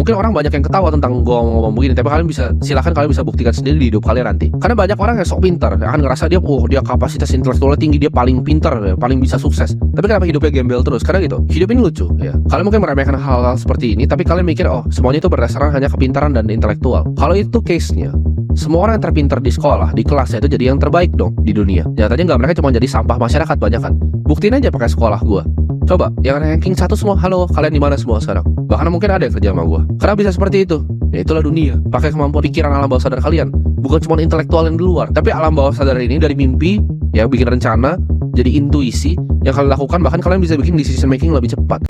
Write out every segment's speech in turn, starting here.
Mungkin orang banyak yang ketawa tentang gue ngomong begini, tapi silakan kalian bisa buktikan sendiri di hidup kalian nanti. Karena banyak orang yang sok pintar, akan ngerasa dia kapasitas intelektualnya tinggi, dia paling pintar, paling bisa sukses. Tapi kenapa hidupnya gembel terus? Karena gitu, hidup ini lucu ya. Kalian mungkin meremehkan hal-hal seperti ini, tapi kalian mikir semuanya itu berdasarkan hanya kepintaran dan intelektual. Kalau itu case-nya, semua orang yang terpintar di sekolah, di kelasnya itu jadi yang terbaik dong di dunia. Nyatanya mereka cuma jadi sampah masyarakat banyak kan. Buktiin aja pakai sekolah gue. Coba, yang ranking 1 semua, halo, kalian di mana semua sekarang? Bahkan mungkin ada yang kerja sama gue. Karena bisa seperti itu. Ya itulah dunia. Pakai kemampuan pikiran alam bawah sadar kalian. Bukan cuma intelektual yang di luar, tapi alam bawah sadar ini dari mimpi, ya bikin rencana, jadi intuisi yang kalian lakukan, bahkan kalian bisa bikin decision making lebih cepat.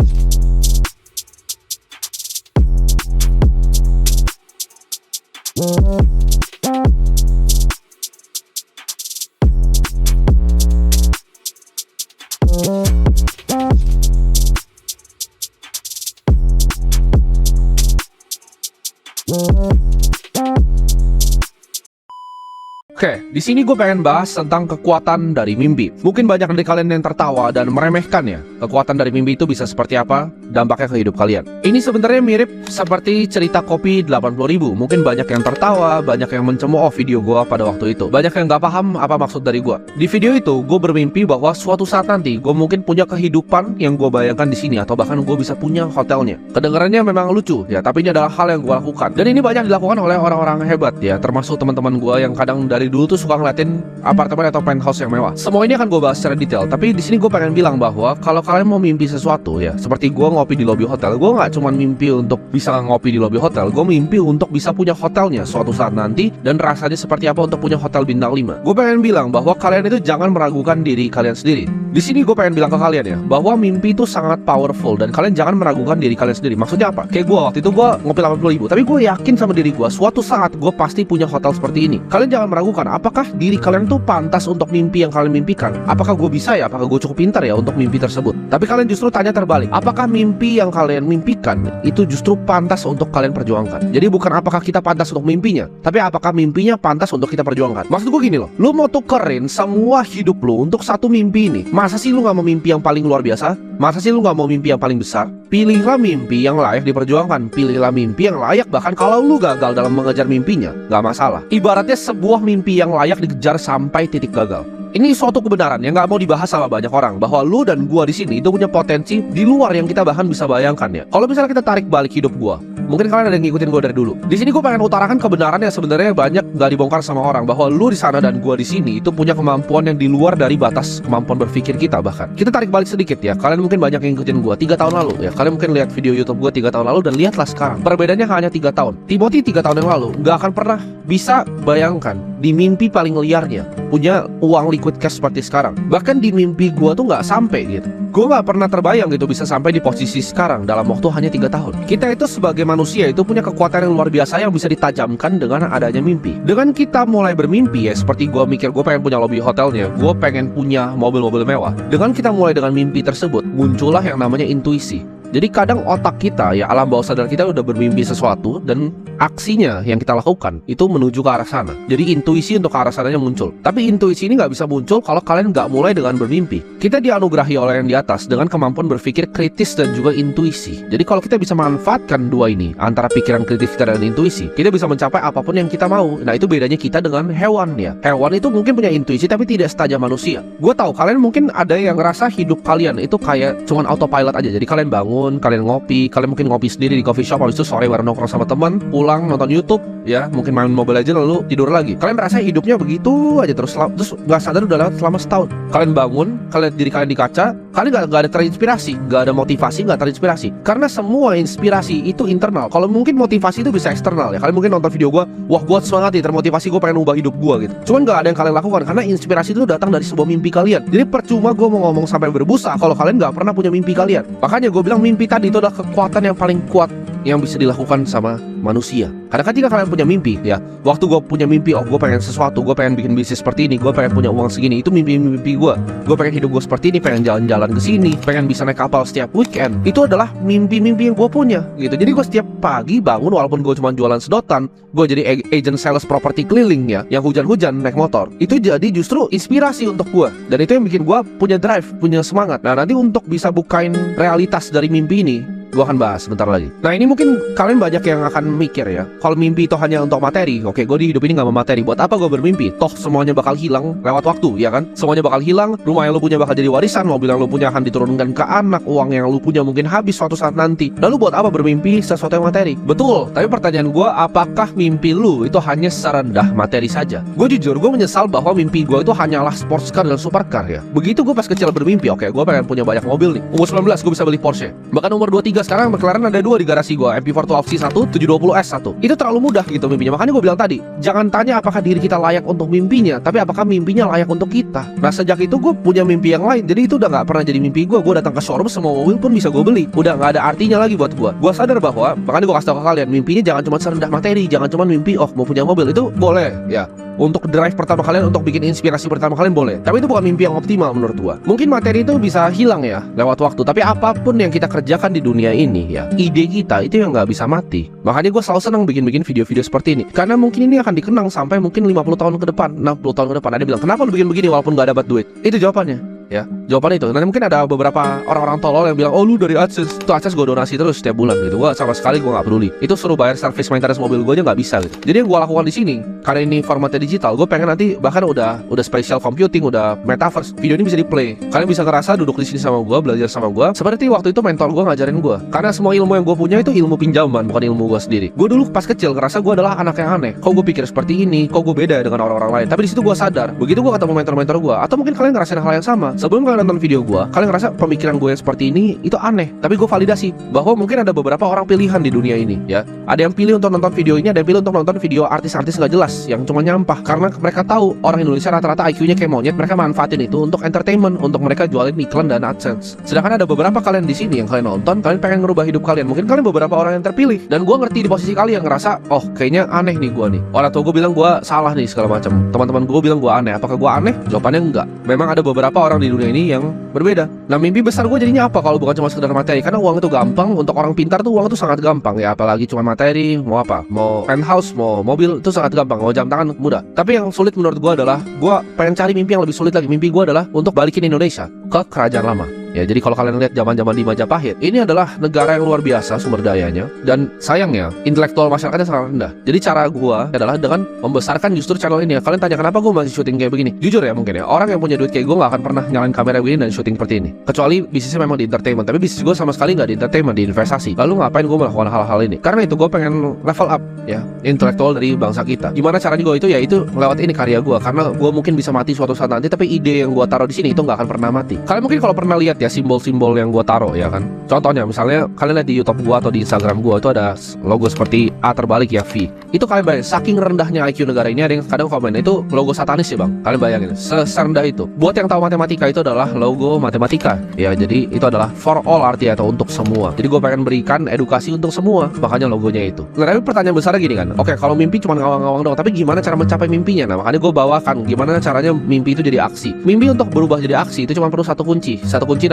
Oke, di sini gue pengen bahas tentang kekuatan dari mimpi. Mungkin banyak dari kalian yang tertawa dan meremehkan ya. Kekuatan dari mimpi itu bisa seperti apa dampaknya ke hidup kalian. Ini sebenarnya mirip seperti cerita kopi 80.000. Mungkin banyak yang tertawa, banyak yang mencemooh video gue pada waktu itu. Banyak yang gak paham apa maksud dari gue. Di video itu, gue bermimpi bahwa suatu saat nanti gue mungkin punya kehidupan yang gue bayangkan di sini, atau bahkan gue bisa punya hotelnya. Kedengarannya memang lucu ya, tapi ini adalah hal yang gue lakukan. Dan ini banyak dilakukan oleh orang-orang hebat ya, termasuk teman-teman gue yang kadang dari dulu tuh suka ngeliatin apartemen atau penthouse yang mewah. Semua ini akan gue bahas secara detail, tapi di sini gue pengen bilang bahwa kalau kalian mau mimpi sesuatu ya, seperti gue ngopi di lobby hotel, gue nggak cuma mimpi untuk bisa ngopi di lobby hotel, gue mimpi untuk bisa punya hotelnya suatu saat nanti, dan rasanya seperti apa untuk punya hotel bintang 5. Gue pengen bilang bahwa kalian itu jangan meragukan diri kalian sendiri. Di sini gue pengen bilang ke kalian ya, bahwa mimpi itu sangat powerful dan kalian jangan meragukan diri kalian sendiri. Maksudnya apa? Kayak gue waktu itu gue ngopi 80.000, tapi gue yakin sama diri gue, suatu saat gue pasti punya hotel seperti ini. Kalian jangan meragukan, apakah diri kalian tuh pantas untuk mimpi yang kalian mimpikan? Apakah gue bisa ya? Apakah gue cukup pintar ya untuk mimpi tersebut? Tapi kalian justru tanya terbalik, apakah mimpi yang kalian mimpikan itu justru pantas untuk kalian perjuangkan? Jadi bukan apakah kita pantas untuk mimpinya, tapi apakah mimpinya pantas untuk kita perjuangkan. Maksud gue gini loh, lu mau tukerin semua hidup lu untuk satu mimpi ini. Masa sih lu gak mau mimpi yang paling luar biasa? Masa sih lu gak mau mimpi yang paling besar? Pilihlah mimpi yang layak diperjuangkan. Pilihlah mimpi yang layak, bahkan kalau lu gagal dalam mengejar mimpinya, gak masalah. Ibaratnya sebuah mimpi yang layak dikejar sampai titik gagal. Ini suatu kebenaran yang nggak mau dibahas sama banyak orang, bahwa lu dan gua di sini itu punya potensi di luar yang kita bahkan bisa bayangkan ya. Kalau misalnya kita tarik balik hidup gua, mungkin kalian ada yang ngikutin gua dari dulu. Di sini gua pengen utarakan kebenaran yang sebenarnya banyak nggak dibongkar sama orang, bahwa lu di sana dan gua di sini itu punya kemampuan yang di luar dari batas kemampuan berpikir kita bahkan. Kita tarik balik sedikit ya. Kalian mungkin banyak yang ngikutin gua 3 tahun lalu ya. Kalian mungkin lihat video YouTube gua 3 tahun lalu dan lihatlah sekarang. Perbedaannya hanya 3 tahun. Timothy 3 tahun yang lalu nggak akan pernah bisa bayangkan di mimpi paling liarnya punya uang liquid cash seperti sekarang. Bahkan di mimpi gue tuh gak sampai gitu. Gue gak pernah terbayang gitu bisa sampai di posisi sekarang dalam waktu hanya 3 tahun. Kita itu sebagai manusia itu punya kekuatan yang luar biasa yang bisa ditajamkan dengan adanya mimpi. Dengan kita mulai bermimpi ya, seperti gue mikir gue pengen punya lobby hotelnya, gue pengen punya mobil-mobil mewah. Dengan kita mulai dengan mimpi tersebut, muncullah yang namanya intuisi. Jadi kadang otak kita ya, alam bawah sadar kita udah bermimpi sesuatu, dan aksinya yang kita lakukan itu menuju ke arah sana. Jadi intuisi untuk ke arah sananya muncul. Tapi intuisi ini nggak bisa muncul kalau kalian nggak mulai dengan bermimpi. Kita dianugerahi oleh yang di atas dengan kemampuan berpikir kritis dan juga intuisi. Jadi kalau kita bisa manfaatkan dua ini, antara pikiran kritis kita dan intuisi, kita bisa mencapai apapun yang kita mau. Nah itu bedanya kita dengan hewan ya. Hewan itu mungkin punya intuisi tapi tidak setajam manusia. Gue tahu kalian mungkin ada yang ngerasa hidup kalian itu kayak cuman autopilot aja. Jadi kalian bangun, kalian ngopi, kalian mungkin ngopi sendiri di coffee shop, habis itu sore bareng nongkrong sama teman, pulang nonton YouTube ya, mungkin main Mobile Legends lalu tidur lagi. Kalian merasa hidupnya begitu aja terus nggak sadar udah lewat selama setahun. Kalian bangun, kalian lihat diri kalian di kaca, kalian nggak ada terinspirasi, nggak ada motivasi, nggak terinspirasi. Karena semua inspirasi itu internal. Kalau mungkin motivasi itu bisa eksternal ya. Kalian mungkin nonton video gue, wah gue semangat nih, termotivasi, gue pengen ubah hidup gue gitu. Cuman nggak ada yang kalian lakukan karena inspirasi itu datang dari sebuah mimpi kalian. Jadi percuma gue mau ngomong sampai berbusa kalau kalian nggak pernah punya mimpi kalian. Makanya gue bilang mimpi tadi itu adalah kekuatan yang paling kuat yang bisa dilakukan sama manusia. Karena ketika kalian punya mimpi ya, waktu gue punya mimpi, oh gue pengen sesuatu, gue pengen bikin bisnis seperti ini, gue pengen punya uang segini, itu mimpi-mimpi gue. Gue pengen hidup gue seperti ini, pengen jalan-jalan ke sini, pengen bisa naik kapal setiap weekend. Itu adalah mimpi-mimpi yang gue punya gitu. Jadi gue setiap pagi bangun, walaupun gue cuma jualan sedotan, gue jadi agent sales properti keliling ya, yang hujan-hujan naik motor. Itu jadi justru inspirasi untuk gue, dan itu yang bikin gue punya drive, punya semangat. Nah nanti untuk bisa bukain realitas dari mimpi ini, Gua akan bahas sebentar lagi. Nah, ini mungkin kalian banyak yang akan mikir ya, kalau mimpi itu hanya untuk materi. Oke, gue di hidup ini gak mau materi. Buat apa gue bermimpi? Toh semuanya bakal hilang lewat waktu, ya kan? Semuanya bakal hilang. Rumah yang lu punya bakal jadi warisan, mobil yang lu punya akan diturunkan ke anak, uang yang lu punya mungkin habis suatu saat nanti. Lalu buat apa bermimpi sesuatu yang materi? Betul, tapi pertanyaan gue, apakah mimpi lu itu hanya serendah materi saja? Gue jujur, gue menyesal bahwa mimpi gue itu hanyalah sports car dan supercar ya. Begitu gue pas kecil bermimpi, oke, gue pengen punya banyak mobil nih. Umur 19 gue bisa beli Porsche. Bahkan umur 23 sekarang McLaren ada 2 di garasi gue, MP4 12C1, 720S1. Itu terlalu mudah gitu mimpinya. Makanya gue bilang tadi, jangan tanya apakah diri kita layak untuk mimpinya, tapi apakah mimpinya layak untuk kita. Nah, sejak itu gue punya mimpi yang lain. Jadi itu udah gak pernah jadi mimpi gue. Gue datang ke showroom, semua mobil pun bisa gue beli. Udah gak ada artinya lagi buat gue. Gue sadar bahwa, makanya gue kasih tau ke kalian, mimpinya jangan cuma serendah materi. Jangan cuma mimpi, oh mau punya mobil. Itu boleh ya, untuk drive pertama kalian, untuk bikin inspirasi pertama kalian boleh. Tapi itu bukan mimpi yang optimal menurut gua. Mungkin materi itu bisa hilang ya lewat waktu, tapi apapun yang kita kerjakan di dunia ini ya, ide kita itu yang nggak bisa mati. Makanya gua selalu senang bikin video-video seperti ini, karena mungkin ini akan dikenang sampai mungkin 50 tahun ke depan, 60 tahun ke depan. Ada bilang, kenapa lu bikin begini walaupun nggak dapat duit? Itu jawabannya. Ya, jawaban itu. Nanti mungkin ada beberapa orang-orang tolol yang bilang, oh lu dari AdSense. Itu AdSense gue donasi terus setiap bulan gitu. Gue sama sekali gue nggak peduli. Itu suruh bayar service maintenance mobil gue aja nggak bisa gitu. Jadi yang gue lakukan di sini, karena ini formatnya digital, gue pengen nanti bahkan udah spatial computing, udah metaverse. Video ini bisa di play. Kalian bisa ngerasa duduk di sini sama gue, belajar sama gue. Seperti waktu itu mentor gue ngajarin gue. Karena semua ilmu yang gue punya itu ilmu pinjaman, bukan ilmu gue sendiri. Gue dulu pas kecil ngerasa gue adalah anak yang aneh. Kok gue pikir seperti ini? Kok gue beda dengan orang-orang lain? Tapi di situ gue sadar. Begitu gue ketemu mentor-mentor gue, atau mungkin kalian ngerasain hal yang sama. Sebelum kalian nonton video gue, kalian ngerasa pemikiran gue yang seperti ini itu aneh, tapi gue validasi bahwa mungkin ada beberapa orang pilihan di dunia ini ya. Ada yang pilih untuk nonton video ini, ada yang pilih untuk nonton video artis-artis gak jelas yang cuma nyampah, karena mereka tahu orang Indonesia rata-rata IQ-nya kayak monyet. Mereka manfaatin itu untuk entertainment, untuk mereka jualin iklan dan AdSense. Sedangkan ada beberapa kalian di sini yang kalian nonton, kalian pengen ngerubah hidup kalian. Mungkin kalian beberapa orang yang terpilih, dan gue ngerti di posisi kalian ngerasa, oh kayaknya aneh nih gue nih. Orang tua gue bilang gue salah nih segala macam. Teman-teman gue bilang gue aneh. Apakah gue aneh? Jawabannya enggak. Memang ada beberapa orang di dunia ini yang berbeda. Nah, mimpi besar gue jadinya apa kalau bukan cuma sekedar materi? Karena uang itu gampang, untuk orang pintar tuh uang itu sangat gampang ya, apalagi cuma materi, mau apa? Mau penthouse, mau mobil, itu sangat gampang, mau jam tangan mudah. Tapi yang sulit menurut gue adalah, gue pengen cari mimpi yang lebih sulit lagi. Mimpi gue adalah untuk balikin Indonesia ke kerajaan lama. Ya, jadi kalau kalian lihat zaman-zaman di Majapahit, ini adalah negara yang luar biasa sumber dayanya, dan sayangnya intelektual masyarakatnya sangat rendah. Jadi cara gua adalah dengan membesarkan justru channel ini ya. Kalian tanya kenapa gua masih syuting kayak begini? Jujur ya, mungkin ya, orang yang punya duit kayak gua gak akan pernah nyalain kamera begini dan syuting seperti ini. Kecuali bisnisnya memang di entertainment, tapi bisnis gua sama sekali gak di entertainment, di investasi. Lalu ngapain gua melakukan hal-hal ini? Karena itu gua pengen level up ya, intelektual dari bangsa kita. Gimana caranya gua itu? Ya itu lewat ini karya gua. Karena gua mungkin bisa mati suatu saat nanti, tapi ide yang gua taruh di sini itu gak akan pernah mati. Kalian mungkin kalau pernah lihat ya simbol-simbol yang gue taruh ya kan. Contohnya misalnya kalian lihat di YouTube gue atau di Instagram gue itu ada logo seperti A terbalik ya, V. Itu kalian bayangin, saking rendahnya IQ negara ini. Ada yang kadang komen itu logo satanis ya bang. Kalian bayangin serendah itu. Buat yang tahu matematika, itu adalah logo matematika ya. Jadi itu adalah for all artinya, atau untuk semua. Jadi gue pengen berikan edukasi untuk semua, makanya logonya itu. Nah, tapi pertanyaan besarnya gini kan, oke, kalau mimpi cuma ngawang-ngawang doang, tapi gimana cara mencapai mimpinya? Nah, makanya gue bawakan gimana caranya mimpi itu jadi aksi. Mimpi untuk berubah jadi aksi itu cuma perlu satu kunci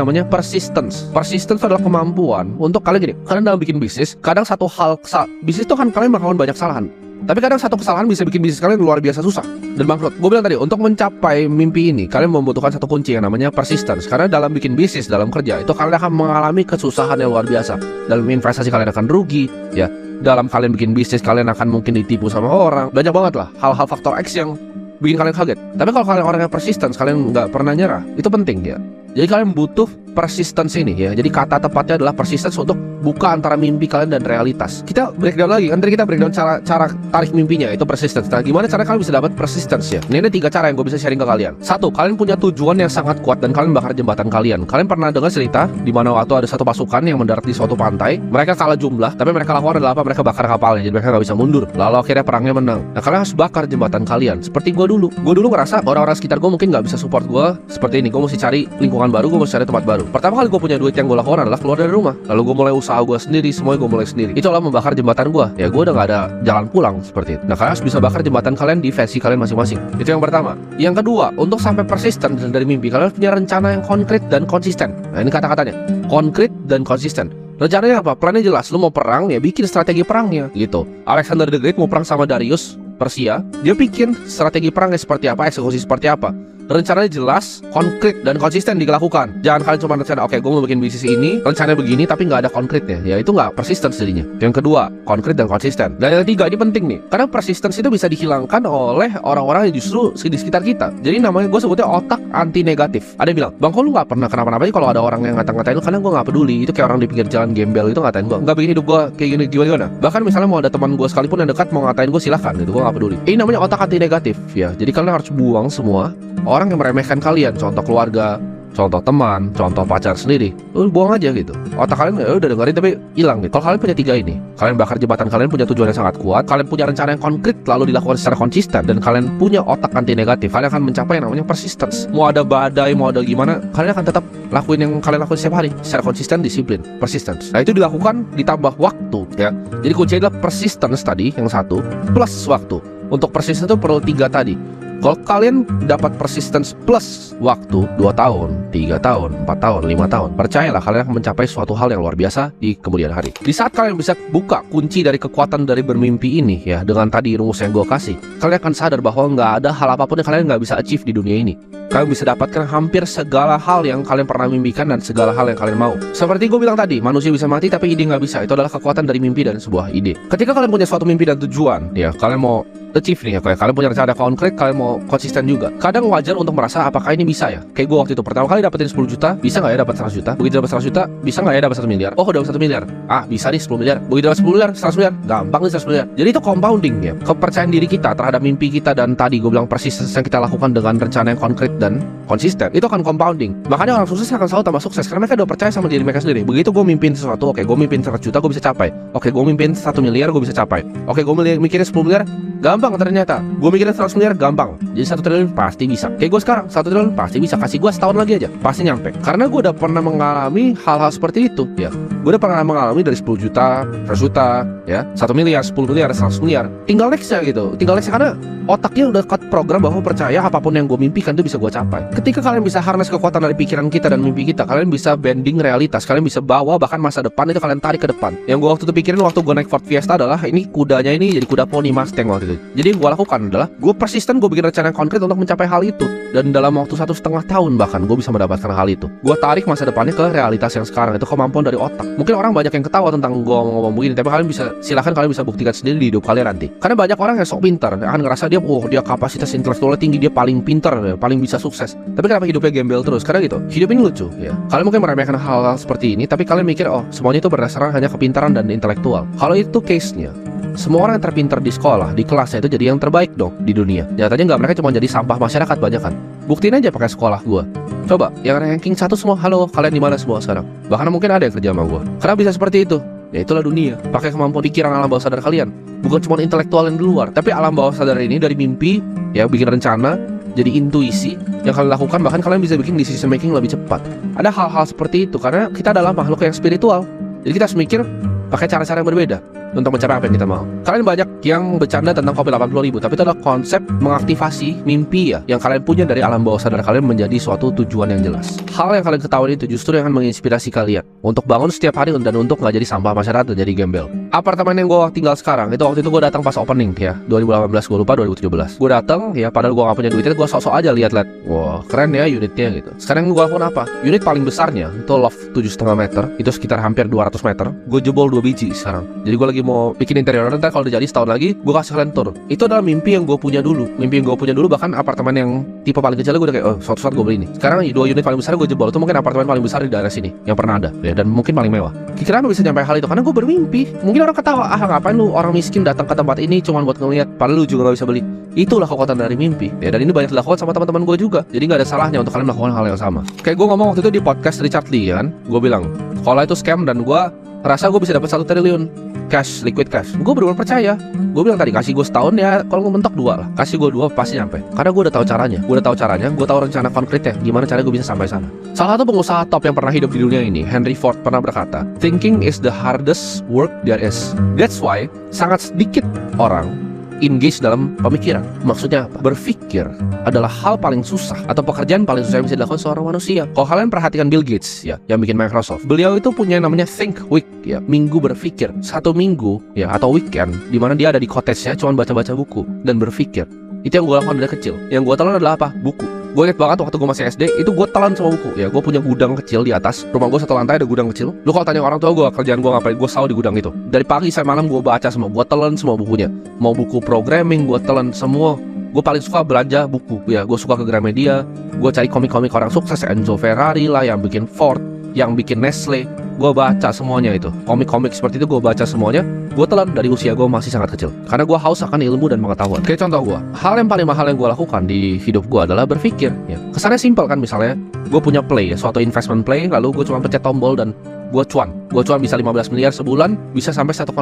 namanya persistence. Persistence adalah kemampuan untuk kalian gini. Kalian dalam bikin bisnis, kadang satu hal bisnis itu kan kalian melakukan banyak kesalahan. Tapi kadang satu kesalahan bisa bikin bisnis kalian luar biasa susah dan bangkrut. Gue bilang tadi, untuk mencapai mimpi ini kalian membutuhkan satu kunci yang namanya persistence. Karena dalam bikin bisnis, dalam kerja, itu kalian akan mengalami kesusahan yang luar biasa. Dalam investasi kalian akan rugi ya. Dalam kalian bikin bisnis kalian akan mungkin ditipu sama orang. Banyak banget lah hal-hal faktor X yang bikin kalian kaget. Tapi kalau kalian orang yang persistence, kalian nggak pernah nyerah, itu penting ya. Jadi kalian butuh persistence ini ya. Jadi kata tepatnya adalah persistence untuk buka antara mimpi kalian dan realitas. Kita breakdown lagi, kan tadi kita breakdown cara tarik mimpinya, itu persistence. Nah, gimana cara kalian bisa dapat persistence ya? Ini ada 3 cara yang gue bisa sharing ke kalian. 1, kalian punya tujuan yang sangat kuat dan kalian bakar jembatan kalian. Kalian pernah dengar cerita di mana waktu ada satu pasukan yang mendarat di suatu pantai, mereka kalah jumlah, tapi mereka lakukan adalah apa? Mereka bakar kapalnya, jadi mereka nggak bisa mundur. Lalu akhirnya perangnya menang. Nah, kalian harus bakar jembatan kalian. Seperti gue dulu ngerasa orang-orang sekitar gue mungkin nggak bisa support gue seperti ini. Gue mesti cari lingkungan baru, gue mesti cari tempat baru. Pertama kali gue punya duit, yang gue lakukan adalah keluar dari rumah. Lalu gue mulai usaha gue sendiri, semuanya gue mulai sendiri. Itu adalah membakar jembatan gue. Ya gue udah gak ada jalan pulang seperti itu. Nah, kalian harus bisa bakar jembatan kalian di versi kalian masing-masing. Itu yang pertama. Yang kedua, untuk sampai persisten dari mimpi, kalian harus punya rencana yang konkret dan konsisten. Nah, ini kata-katanya, konkret dan konsisten. Rencananya apa? Plannya jelas. Lu mau perang, ya bikin strategi perangnya gitu. Alexander the Great mau perang sama Darius Persia, dia bikin strategi perangnya seperti apa, eksekusi seperti apa. rencananya jelas, konkret, dan konsisten dilakukan. Jangan kalian cuma rencana, oke, gue mau bikin bisnis ini, rencananya begini, tapi nggak ada konkretnya. Ya itu nggak persisten jadinya. Yang kedua, konkret dan konsisten. Dan yang ketiga, ini penting nih, karena persisten itu bisa dihilangkan oleh orang-orang yang justru di sekitar kita. Jadi namanya gue sebutnya otak anti negatif. Ada yang bilang, bang, kok lu nggak pernah kenapa-napa aja kalau ada orang yang ngata-ngatain lu? Karena gue nggak peduli. Itu kayak orang di pinggir jalan gembel itu ngatain gue, nggak bikin hidup gue kayak gini-gimana. Bahkan misalnya mau ada teman gue sekalipun yang dekat mau ngatain gue, silahkan, itu gue nggak peduli. Ini namanya otak anti negatif ya. Jadi kalian harus buang semua orang yang meremehkan kalian, contoh keluarga, contoh teman, contoh pacar sendiri, lu buang aja gitu. Otak kalian ya udah dengerin tapi hilang gitu. Kalau kalian punya tiga ini, kalian bakar jembatan, kalian punya tujuan yang sangat kuat, kalian punya rencana yang konkret lalu dilakukan secara konsisten, dan kalian punya otak anti negatif, kalian akan mencapai yang namanya persistence. Mau ada badai, mau ada gimana, kalian akan tetap lakuin yang kalian lakuin setiap hari secara konsisten, disiplin, persistence. Nah itu dilakukan ditambah waktu ya. Jadi kuncinya adalah persistence tadi yang satu plus waktu. Untuk persistence itu perlu 3 tadi. Kalau kalian dapat persistence plus waktu 2 tahun, 3 tahun, 4 tahun, 5 tahun, percayalah kalian akan mencapai suatu hal yang luar biasa di kemudian hari. Di saat kalian bisa buka kunci dari kekuatan dari bermimpi ini ya, dengan tadi rumus yang gue kasih, kalian akan sadar bahwa nggak ada hal apapun yang kalian nggak bisa achieve di dunia ini. Kalian bisa dapatkan hampir segala hal yang kalian pernah mimpikan dan segala hal yang kalian mau. Seperti gue bilang tadi, manusia bisa mati tapi ide nggak bisa. Itu adalah kekuatan dari mimpi dan sebuah ide. Ketika kalian punya suatu mimpi dan tujuan, ya kalian mau achieve nih ya, kalian punya rencana konkret, kalian mau konsisten juga. Kadang wajar untuk merasa apakah ini bisa ya. Kayak gue waktu itu pertama kali dapetin 10 juta, bisa nggak ya dapat 100 juta? Begitu dapat 100 juta, bisa nggak ya dapat 1 miliar? Oh, dapat 1 miliar. Ah, bisa nih 10 miliar. Begitu dapat 10 miliar, 100 miliar, gampang nih 100 miliar. Jadi itu compounding ya. Kepercayaan diri kita terhadap mimpi kita dan tadi gue bilang persistence yang kita lakukan dengan rencana yang konkret dan konsisten, itu akan compounding. Makanya orang sukses akan selalu tambah sukses karena mereka udah percaya sama diri mereka sendiri. Begitu gue mimpin sesuatu, oke, gue mimpin 100 juta, gue bisa capai. Oke, gue mimpin 1 miliar, gue bisa capai. Oke, gue mikirin 10 miliar, gampang ternyata. Gue mikirin 100 miliar, gampang. Jadi 1 triliun pasti bisa. Kayak gue sekarang 1 triliun pasti bisa. Kasih gue setahun lagi aja, pasti nyampe. Karena gue udah pernah mengalami hal-hal seperti itu ya. Gue udah pernah mengalami dari 10 juta, 100 juta, ya, 1 miliar, 10 miliar, 100 miliar. Tinggal nextnya gitu. Tinggal nextnya karena otaknya udah cut program bahwa percaya apapun yang gue mimpikan itu bisa gue capai. Ketika kalian bisa harness kekuatan dari pikiran kita dan mimpi kita, kalian bisa bending realitas, kalian bisa bawa bahkan masa depan itu kalian tarik ke depan. Yang gue waktu itu pikirin waktu gue naik Ford Fiesta adalah ini kudanya ini jadi kuda poni Mustang waktu itu. Jadi yang gue lakukan adalah gue persisten, gue bikin rencana yang konkret untuk mencapai hal itu, dan dalam waktu 1,5 tahun bahkan gue bisa mendapatkan hal itu. Gue tarik masa depannya ke realitas yang sekarang. Itu kemampuan dari otak. Mungkin orang banyak yang ketawa tentang gue ngomong begini, tapi kalian bisa, silahkan kalian bisa buktikan sendiri di hidup kalian nanti. Karena banyak orang yang sok pintar akan ngerasa dia, dia kapasitas intelektualnya tinggi, dia paling pintar, paling bisa sukses. Tapi kenapa hidupnya gembel terus? Karena gitu, hidup ini lucu ya. Kalian mungkin meremehkan hal-hal seperti ini, tapi kalian mikir, oh semuanya itu berdasarkan hanya kepintaran dan intelektual. Kalau itu case-nya, semua orang yang terpintar di sekolah, di kelasnya itu jadi yang terbaik dong di dunia. Nyatanya nggak, mereka cuma jadi sampah masyarakat banyak kan. Buktiin aja pakai sekolah gue. Coba, yang ranking 1 semua, halo, kalian di mana semua sekarang? Bahkan mungkin ada yang kerja sama gue. Karena bisa seperti itu. Ya itulah dunia. Pakai kemampuan pikiran alam bawah sadar kalian. Bukan cuma intelektual yang di luar, tapi alam bawah sadar ini dari mimpi, ya bikin rencana, jadi intuisi yang kalian lakukan, bahkan kalian bisa bikin decision making lebih cepat. Ada hal-hal seperti itu karena kita adalah makhluk yang spiritual. Jadi kita harus mikir pakai cara-cara yang berbeda untuk mencapai apa yang kita mau. Kalian banyak yang bercanda tentang kopi 80.000, tapi itu adalah konsep mengaktifasi mimpi ya yang kalian punya dari alam bawah sadar kalian menjadi suatu tujuan yang jelas. Hal yang kalian ketahui itu justru yang akan menginspirasi kalian untuk bangun setiap hari dan untuk nggak jadi sampah masyarakat dan jadi gembel. Apartemen yang gue tinggal sekarang itu waktu itu gue datang pas opening ya 2018, gue lupa 2017. Gue datang ya padahal gue nggak punya duitnya, gue sok-sok aja lihat-lihat. Wah keren ya unitnya gitu. Sekarang gue lakukan apa? Unit paling besarnya itu loft 7,5 meter, itu sekitar hampir 200 meter. Gue jebol 2 biji sekarang. Jadi gue lagi mau bikin interior, ntar kalau udah jadi setahun lagi gue kasih kalian tour. Itu adalah mimpi yang gue punya dulu. Mimpi yang gue punya dulu, bahkan apartemen yang tipe paling kecil gue udah kayak, oh suatu saat gue beli ini. Sekarang 2 unit paling besar gue jebol. Itu mungkin apartemen paling besar di daerah sini yang pernah ada ya, dan mungkin paling mewah. Kira-kira bisa nyampe hal itu karena gue bermimpi. Mungkin orang ketawa, ah ngapain lu orang miskin datang ke tempat ini cuma buat ngeliat, padahal lu juga gak bisa beli. Itulah kekuatan dari mimpi ya, dan ini banyak dilakukan sama teman-teman gue juga. Jadi gak ada salahnya untuk kalian melakukan hal yang sama. Kayak gue ngomong waktu itu di podcast Richard Lee kan, gue bilang kalau itu scam dan gue rasa gue bisa dapat 1 triliun cash, liquid cash. Gue bener-bener percaya. Gue bilang tadi kasih gue setahun ya, kalau gue mentok 2 lah. Kasih gue 2 pasti nyampe. Karena gue udah tahu caranya. Gue tahu rencana konkretnya. Gimana caranya gue bisa sampai sana. Salah satu pengusaha top yang pernah hidup di dunia ini, Henry Ford, pernah berkata, thinking is the hardest work there is. That's why sangat sedikit orang engage dalam pemikiran. Maksudnya apa? Berpikir adalah hal paling susah atau pekerjaan paling susah yang bisa dilakukan seorang manusia. Kalau kalian perhatikan Bill Gates ya, yang bikin Microsoft, beliau itu punya namanya Think Week ya, minggu berpikir. 1 minggu ya atau weekend di mana dia ada di cottage-nya cuma baca-baca buku dan berpikir. Itu yang gue lakukan dari kecil. Yang gue tahu adalah apa? Buku. Gue inget banget waktu gue masih SD, itu gue telan semua buku. Ya, gue punya gudang kecil di atas. Rumah gue satu lantai ada gudang kecil. Lu kalau tanya orang tua gue, kerjaan gue ngapain, gue selalu di gudang itu. Dari pagi sampai malam gue baca semua, gue telan semua bukunya. Mau buku programming, gue telan semua. Gue paling suka belanja buku. Ya, gue suka ke Gramedia. Gue cari komik-komik orang sukses, Enzo Ferrari lah, yang bikin Ford, yang bikin Nestle. Gue baca semuanya itu. Komik-komik seperti itu gue baca semuanya. Gue telan dari usia gue masih sangat kecil. Karena gue haus akan ilmu dan pengetahuan. Kayak contoh gue, hal yang paling mahal yang gue lakukan di hidup gue adalah berpikir. Ya, kesannya simpel kan, misalnya gue punya play, ya, suatu investment play, lalu gue cuma pencet tombol dan gue cuan bisa 15 miliar sebulan, bisa sampai 1,6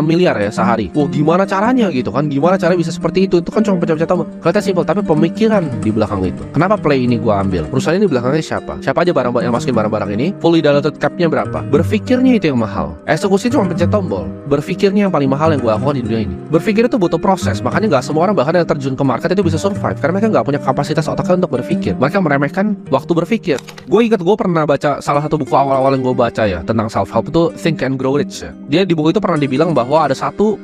miliar ya sehari. Wah, gimana caranya gitu kan? Gimana caranya bisa seperti itu? Itu kan cuma pencet tombol. Kelihatan simpel, tapi pemikiran di belakang itu. Kenapa play ini gue ambil? Perusahaan ini di belakangnya siapa? Siapa aja barang yang masukin barang-barang ini? Fully diluted cap-nya berapa? Berpikirnya itu yang mahal. Eksekusi cuma pencet tombol. Berpikirnya yang paling mahal yang gue lakukan di dunia ini. Berpikir itu butuh proses. Makanya nggak semua orang bahkan yang terjun ke market itu bisa survive, karena mereka nggak punya kapasitas otaknya untuk berpikir. Mereka meremehkan waktu berpikir. Gue ingat gue pernah baca salah satu buku awal-awal yang gue baca ya tentang self help, itu Think and Grow Rich ya. Dia di buku itu pernah dibilang bahwa ada satu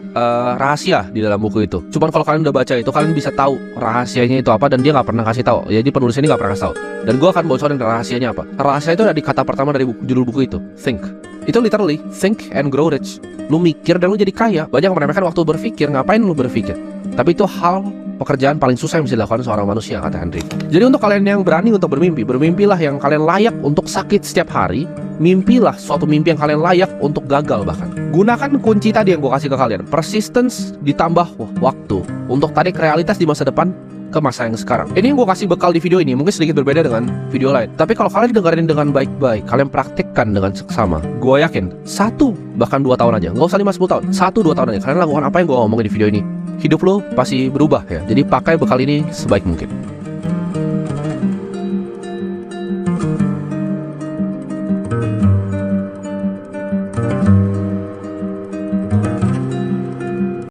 rahasia di dalam buku itu. Cuman kalau kalian udah baca itu, kalian bisa tahu rahasianya itu apa, dan dia nggak pernah kasih tahu. Jadi penulis ini nggak pernah kasih tahu. Dan gue akan bocorin rahasianya apa. Rahasia itu ada di kata pertama dari judul buku itu, think. Itu literally think and grow rich. Lu mikir dan lu jadi kaya. Banyak meremehkan waktu berpikir. Ngapain lu berpikir? Tapi itu hal pekerjaan paling susah yang bisa dilakukan seorang manusia, kata Henry. Jadi untuk kalian yang berani untuk bermimpi, bermimpilah yang kalian layak untuk sakit setiap hari. Mimpilah suatu mimpi yang kalian layak untuk gagal bahkan. Gunakan kunci tadi yang gue kasih ke kalian. Persistence ditambah waktu untuk tarik realitas di masa depan ke masa yang sekarang. Ini yang gue kasih bekal di video ini, mungkin sedikit berbeda dengan video lain. Tapi kalau kalian dengerin dengan baik-baik, kalian praktikkan dengan seksama, gue yakin 1 bahkan 2 tahun aja, nggak usah 5-10 tahun, 1-2 tahun aja, kalian lakukan apa yang gue ngomongin di video ini, hidup lo pasti berubah ya. Jadi pakai bekal ini sebaik mungkin.